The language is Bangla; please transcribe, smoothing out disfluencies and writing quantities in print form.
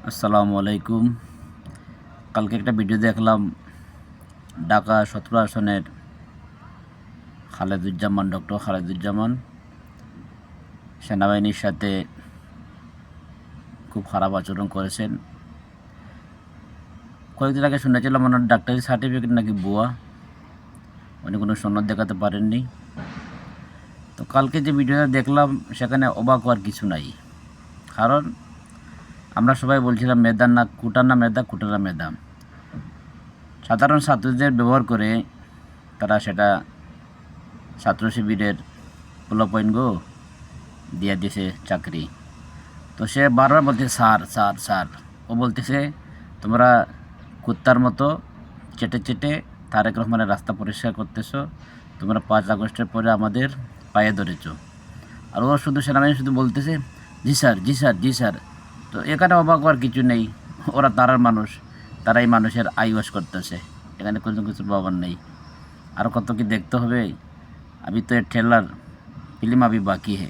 আসসালামু আলাইকুম। কালকে একটা ভিডিও দেখলাম, ঢাকা 17 আসনের ডক্টর খালেদুজ্জামান সেনাবাহিনীর সাথে খুব খারাপ আচরণ করেছেন। কয়েকদিন আগে শুনেছিলাম ওনার ডাক্তারি সার্টিফিকেট নাকি ভুয়া, উনি কোনো সনদ দেখাতে পারেননি। তো কালকে যে ভিডিওটা দেখলাম সেখানে অবাক হওয়ার কিছু নাই, কারণ আমরা সবাই বলছিলাম মেধা না কুটা, না মেধা কুটা না মেধা। সাধারণ ছাত্রদের ব্যবহার করে তারা সেটা ছাত্র শিবিরের পোলাপয়েন্টগো দিয়ে দিয়েছে চাকরি। তো সে বারবার বলতেছে স্যার স্যার স্যার, ও বলতেছে তোমরা কুত্তার মতো চেটে চেটে তারেক রহমানের রাস্তা পরিষ্কার করতেছো, তোমরা 5 আগস্টের পরে আমাদের পায়ে ধরেছো। আর ও শুধু সেনাবাহিনী শুধু বলতেছে জি স্যার জি স্যার জি স্যার। তো এখানে অবাক হওয়ার কিছু নেই, ওরা তারার মানুষ, তারাই মানুষের আইওয়াশ করতেছে, এখানে কোনো কিছু পাবার নেই। আর কত কি দেখতে হবে, अभी तो ये ट्रेलर फिल्म अभी बाकी है।